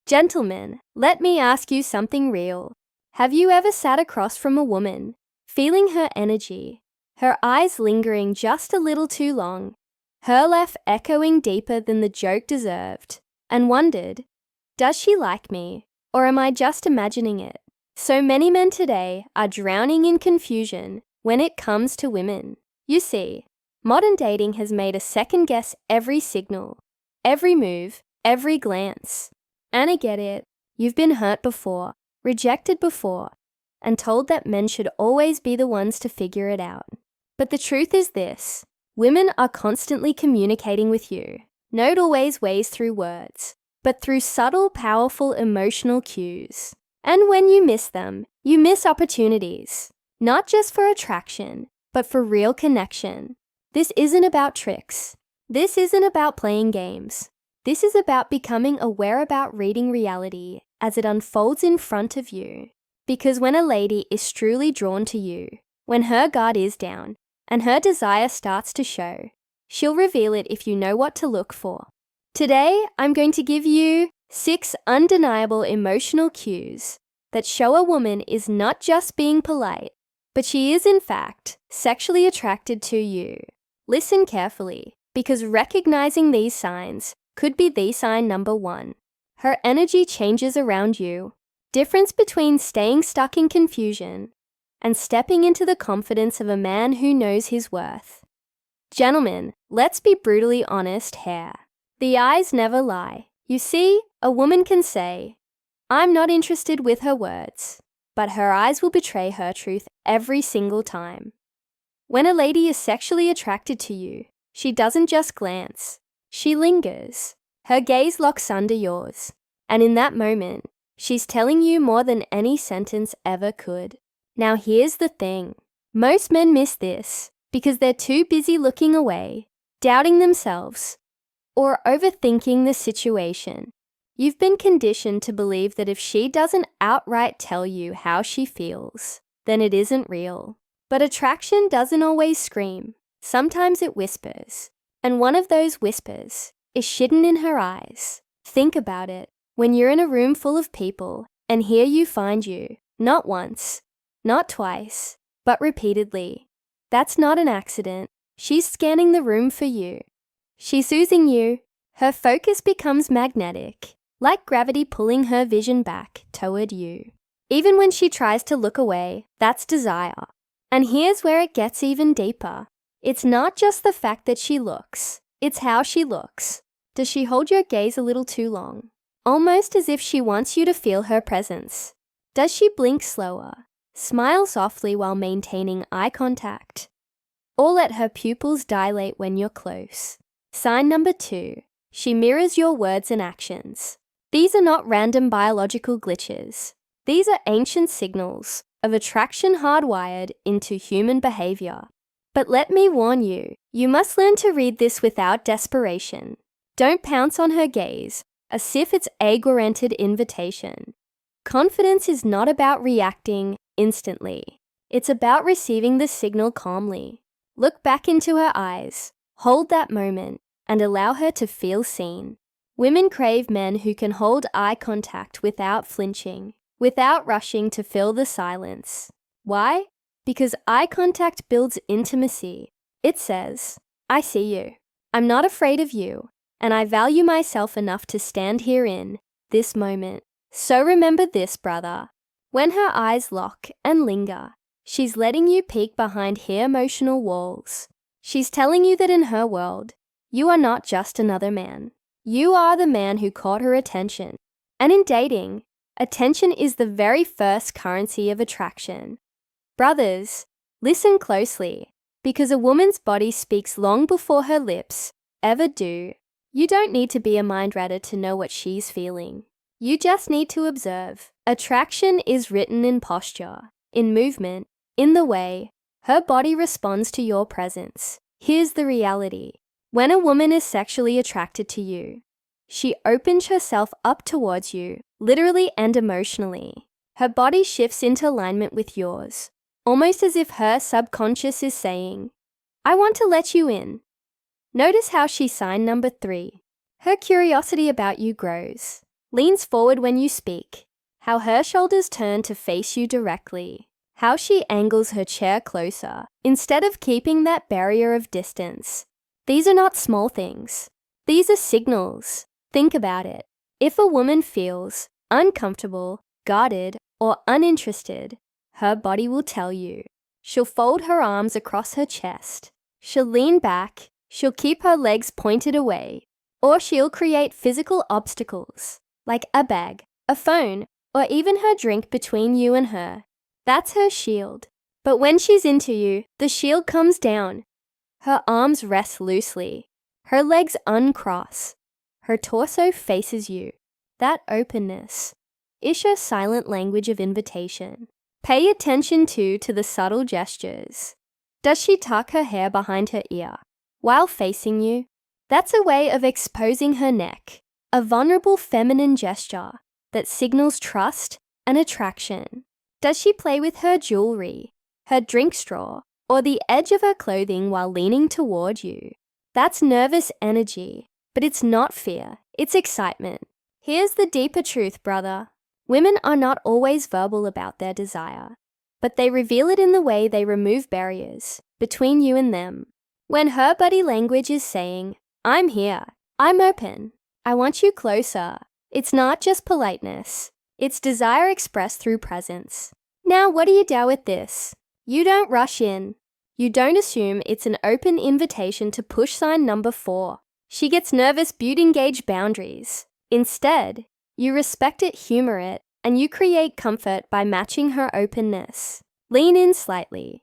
Gentlemen, let me ask you something real. Have you ever sat across from a woman, feeling her energy, her eyes lingering just a little too long, her laugh echoing deeper than the joke deserved, and wondered, does she like me, or am I just imagining it? So many men today are drowning in confusion when it comes to women. You see, modern dating has made us second guess every signal, every move, every glance. And I get it, you've been hurt before, rejected before, and told that men should always be the ones to figure it out. But the truth is this, women are constantly communicating with you, not always ways through words, but through subtle, powerful emotional cues. And when you miss them, you miss opportunities, not just for attraction, but for real connection. This isn't about tricks. This isn't about playing games. This is about becoming aware about reading reality as it unfolds in front of you. Because when a lady is truly drawn to you, when her guard is down and her desire starts to show, she'll reveal it if you know what to look for. Today, I'm going to give you 6 undeniable emotional cues that show a woman is not just being polite, but she is in fact sexually attracted to you. Listen carefully, because recognizing these signs could be the sign number 1. Her energy changes around you. Difference between staying stuck in confusion and stepping into the confidence of a man who knows his worth. Gentlemen, let's be brutally honest here. The eyes never lie. You see, a woman can say, I'm not interested with her words, but her eyes will betray her truth every single time. When a lady is sexually attracted to you, she doesn't just glance, she lingers. Her gaze locks under yours, and in that moment, she's telling you more than any sentence ever could. Now here's the thing. Most men miss this because they're too busy looking away, doubting themselves, or overthinking the situation. You've been conditioned to believe that if she doesn't outright tell you how she feels, then it isn't real. But attraction doesn't always scream. Sometimes it whispers. And one of those whispers is hidden in her eyes. Think about it. When you're in a room full of people, and here you find you, not once, not twice, but repeatedly. That's not an accident. She's scanning the room for you. She's oozing you. Her focus becomes magnetic, like gravity pulling her vision back toward you. Even when she tries to look away, that's desire. And here's where it gets even deeper. It's not just the fact that she looks, it's how she looks. Does she hold your gaze a little too long? Almost as if she wants you to feel her presence. Does she blink slower, smile softly while maintaining eye contact? Or let her pupils dilate when you're close? Sign number 2, she mirrors your words and actions. These are not random biological glitches. These are ancient signals of attraction hardwired into human behavior. But let me warn you, you must learn to read this without desperation. Don't pounce on her gaze, as if it's a guaranteed invitation. Confidence is not about reacting instantly. It's about receiving the signal calmly. Look back into her eyes, hold that moment, and allow her to feel seen. Women crave men who can hold eye contact without flinching, without rushing to fill the silence. Why? Because eye contact builds intimacy. It says, I see you. I'm not afraid of you, and I value myself enough to stand here in this moment. So remember this, brother. When her eyes lock and linger, she's letting you peek behind her emotional walls. She's telling you that in her world, you are not just another man. You are the man who caught her attention. And in dating, attention is the very first currency of attraction. Brothers, listen closely, because a woman's body speaks long before her lips ever do. You don't need to be a mind reader to know what she's feeling. You just need to observe. Attraction is written in posture, in movement, in the way her body responds to your presence. Here's the reality. When a woman is sexually attracted to you, she opens herself up towards you, literally and emotionally. Her body shifts into alignment with yours, almost as if her subconscious is saying, I want to let you in. Notice how she's sign number 3. Her curiosity about you grows. leans forward when you speak, how her shoulders turn to face you directly, how she angles her chair closer instead of keeping that barrier of distance. These are not small things. These are signals. Think about it. If a woman feels uncomfortable, guarded, or uninterested, her body will tell you. She'll fold her arms across her chest. She'll lean back. She'll keep her legs pointed away. Or she'll create physical obstacles, like a bag, a phone, or even her drink between you and her. That's her shield. But when she's into you, the shield comes down. Her arms rest loosely. Her legs uncross. Her torso faces you. That openness is her silent language of invitation. Pay attention to the subtle gestures. Does she tuck her hair behind her ear while facing you? That's a way of exposing her neck, a vulnerable feminine gesture that signals trust and attraction. Does she play with her jewelry, her drink straw, or the edge of her clothing while leaning toward you? That's nervous energy, but it's not fear, it's excitement. Here's the deeper truth, brother. Women are not always verbal about their desire, but they reveal it in the way they remove barriers between you and them. When her body language is saying, "I'm here, I'm open, I want you closer," it's not just politeness, it's desire expressed through presence. Now, what do you do with this? You don't rush in. You don't assume it's an open invitation to push sign number 4. She gets nervous, beauty engage boundaries. Instead, you respect it, humor it, and you create comfort by matching her openness. Lean in slightly.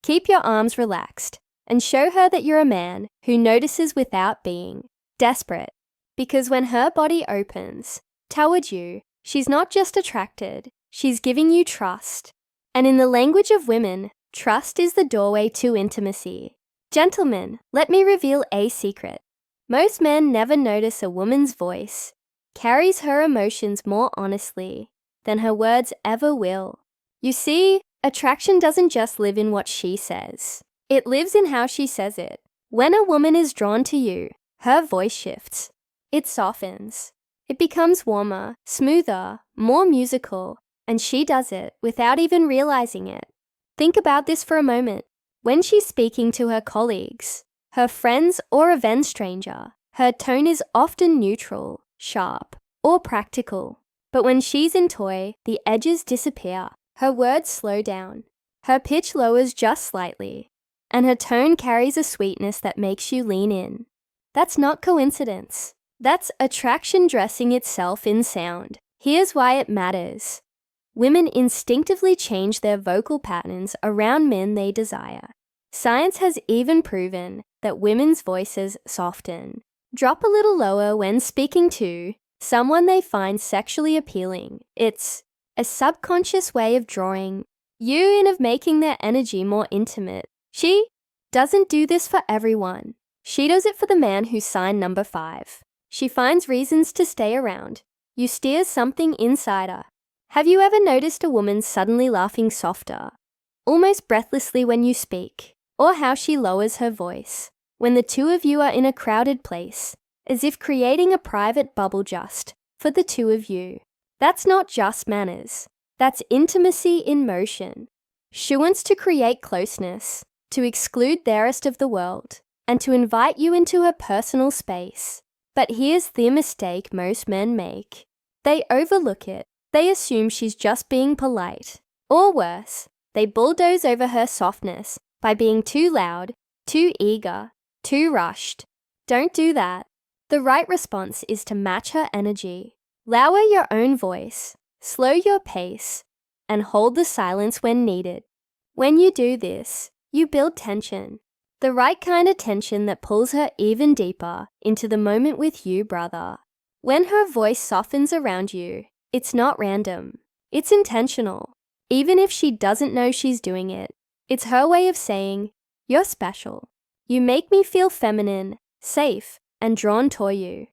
Keep your arms relaxed and show her that you're a man who notices without being desperate. Because when her body opens toward you, she's not just attracted, she's giving you trust. And in the language of women, trust is the doorway to intimacy. Gentlemen, let me reveal a secret. Most men never notice a woman's voice carries her emotions more honestly than her words ever will. You see, attraction doesn't just live in what she says. It lives in how she says it. When a woman is drawn to you, her voice shifts. It softens. It becomes warmer, smoother, more musical, and she does it without even realizing it. Think about this for a moment. When she's speaking to her colleagues, her friends, or a Venn stranger, her tone is often neutral, sharp, or practical. But when she's in toy, the edges disappear. Her words slow down. Her pitch lowers just slightly, and her tone carries a sweetness that makes you lean in. That's not coincidence. That's attraction dressing itself in sound. Here's why it matters. Women instinctively change their vocal patterns around men they desire. Science has even proven that women's voices soften, drop a little lower when speaking to someone they find sexually appealing. It's a subconscious way of drawing you in, of making their energy more intimate. She doesn't do this for everyone. She does it for the man who's sign number 5. She finds reasons to stay around. You steer something inside her. Have you ever noticed a woman suddenly laughing softer, almost breathlessly when you speak? Or how she lowers her voice when the two of you are in a crowded place, as if creating a private bubble just for the two of you? That's not just manners. That's intimacy in motion. She wants to create closeness, to exclude the rest of the world, and to invite you into her personal space. But here's the mistake most men make. They overlook it. They assume she's just being polite. Or worse, they bulldoze over her softness by being too loud, too eager, too rushed. Don't do that. The right response is to match her energy. Lower your own voice, slow your pace, and hold the silence when needed. When you do this, you build tension. The right kind of tension that pulls her even deeper into the moment with you, brother. When her voice softens around you, it's not random. It's intentional. Even if she doesn't know she's doing it, it's her way of saying, "You're special. You make me feel feminine, safe, and drawn toward you."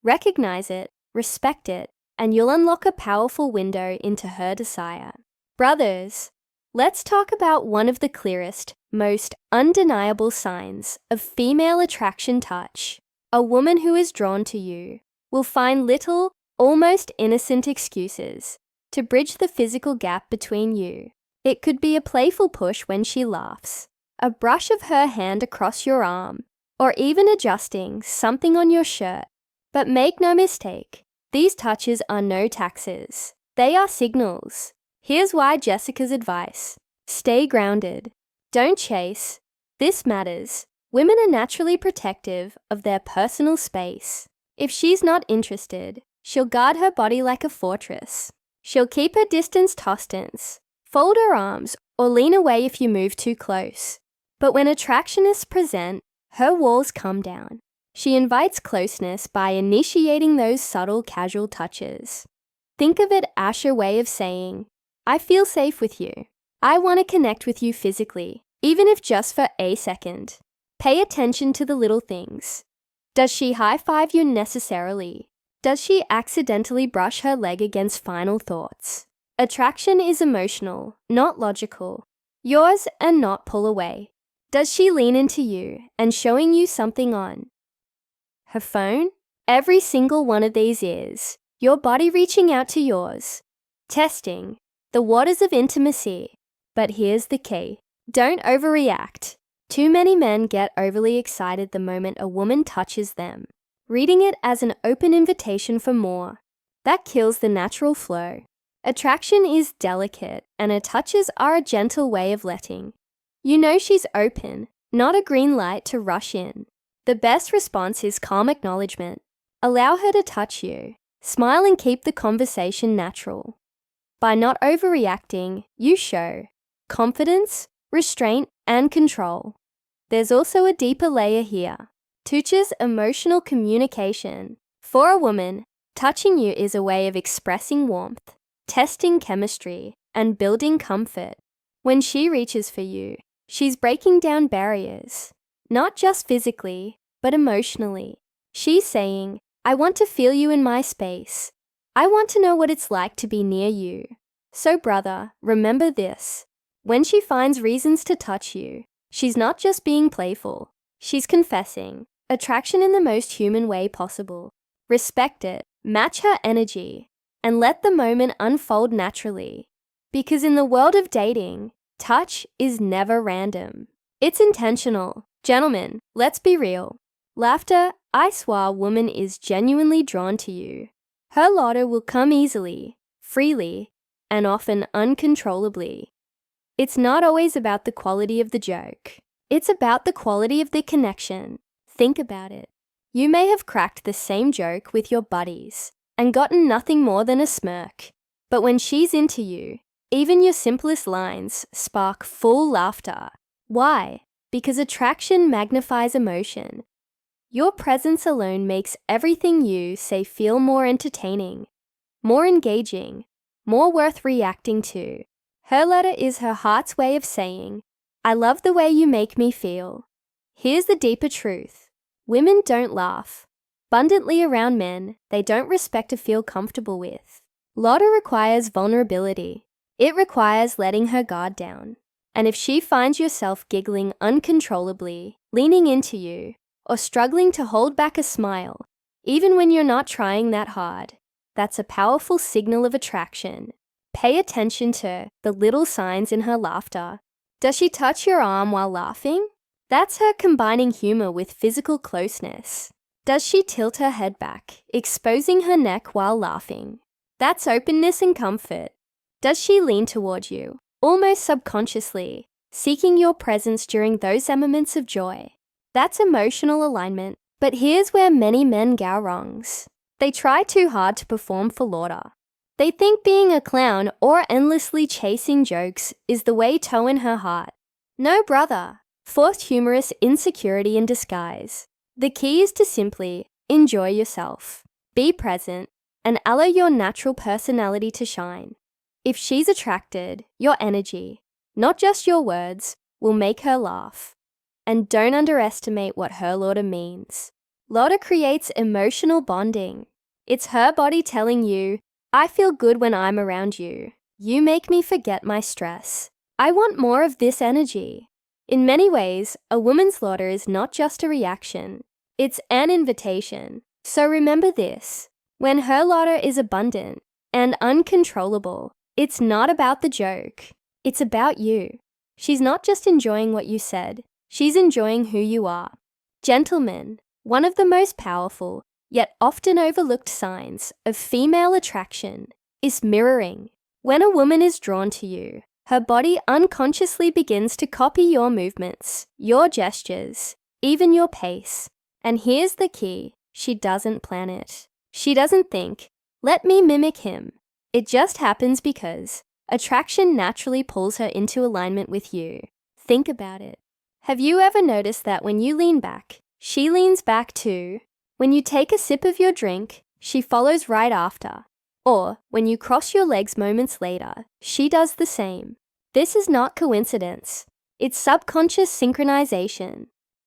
Recognize it, respect it, and you'll unlock a powerful window into her desire. Brothers, let's talk about one of the clearest, most undeniable signs of female attraction touch. A woman who is drawn to you will find little almost innocent excuses to bridge the physical gap between you. It could be a playful push when she laughs, a brush of her hand across your arm, or even adjusting something on your shirt. But make no mistake, these touches are no taxes. They are signals. Here's why Jessica's advice: stay grounded. Don't chase. This matters. Women are naturally protective of their personal space. If she's not interested, she'll guard her body like a fortress. She'll keep her distance distance, fold her arms, or lean away if you move too close. But when attractionists present, her walls come down. She invites closeness by initiating those subtle, casual touches. Think of it as her way of saying, I feel safe with you. I want to connect with you physically, even if just for a second. Pay attention to the little things. Does she high-five you necessarily? Does she accidentally brush her leg against final thoughts? Attraction is emotional, not logical. Yours and not pull away. Does she lean into you and showing you something on her phone? Every single one of these is your body reaching out to yours, testing the waters of intimacy. But here's the key. Don't overreact. Too many men get overly excited the moment a woman touches them, reading it as an open invitation for more. That kills the natural flow. Attraction is delicate, and her touches are a gentle way of letting you know she's open, not a green light to rush in. The best response is calm acknowledgement. Allow her to touch you. Smile and keep the conversation natural. By not overreacting, you show confidence, restraint, and control. There's also a deeper layer here. Touches emotional communication. For a woman, touching you is a way of expressing warmth, testing chemistry, and building comfort. When she reaches for you, she's breaking down barriers, not just physically, but emotionally. She's saying, I want to feel you in my space. I want to know what it's like to be near you. So brother, remember this. When she finds reasons to touch you, she's not just being playful. She's confessing attraction in the most human way possible. Respect it, match her energy, and let the moment unfold naturally. Because in the world of dating, touch is never random. It's intentional. Gentlemen, let's be real. Laughter, I swear a woman is genuinely drawn to you. Her laughter will come easily, freely, and often uncontrollably. It's not always about the quality of the joke. It's about the quality of the connection. Think about it. You may have cracked the same joke with your buddies and gotten nothing more than a smirk. But when she's into you, even your simplest lines spark full laughter. Why? Because attraction magnifies emotion. Your presence alone makes everything you say feel more entertaining, more engaging, more worth reacting to. Her letter is her heart's way of saying, I love the way you make me feel. Here's the deeper truth. Women don't laugh abundantly around men they don't respect or feel comfortable with. Laughter requires vulnerability. It requires letting her guard down. And if she finds yourself giggling uncontrollably, leaning into you, or struggling to hold back a smile, even when you're not trying that hard, that's a powerful signal of attraction. Pay attention to the little signs in her laughter. Does she touch your arm while laughing? That's her combining humor with physical closeness. Does she tilt her head back, exposing her neck while laughing? That's openness and comfort. Does she lean toward you, almost subconsciously, seeking your presence during those moments of joy? That's emotional alignment. But here's where many men go wrongs. They try too hard to perform for laughter. They think being a clown or endlessly chasing jokes is the way to win her heart. No, brother. Forced humorous insecurity in disguise. The key is to simply enjoy yourself, be present, and allow your natural personality to shine. If she's attracted, your energy, not just your words, will make her laugh. And don't underestimate what her laughter means. Laughter creates emotional bonding. It's her body telling you, I feel good when I'm around you. You make me forget my stress. I want more of this energy. In many ways, a woman's laughter is not just a reaction. It's an invitation. So remember this. When her laughter is abundant and uncontrollable, it's not about the joke. It's about you. She's not just enjoying what you said, she's enjoying who you are. Gentlemen, one of the most powerful, yet often overlooked signs of female attraction is mirroring. When a woman is drawn to you, her body unconsciously begins to copy your movements, your gestures, even your pace. And here's the key, she doesn't plan it. She doesn't think, let me mimic him. It just happens because attraction naturally pulls her into alignment with you. Think about it. Have you ever noticed that when you lean back, she leans back too? When you take a sip of your drink, she follows right after. Or when you cross your legs moments later, she does the same. This is not coincidence. It's subconscious synchronization.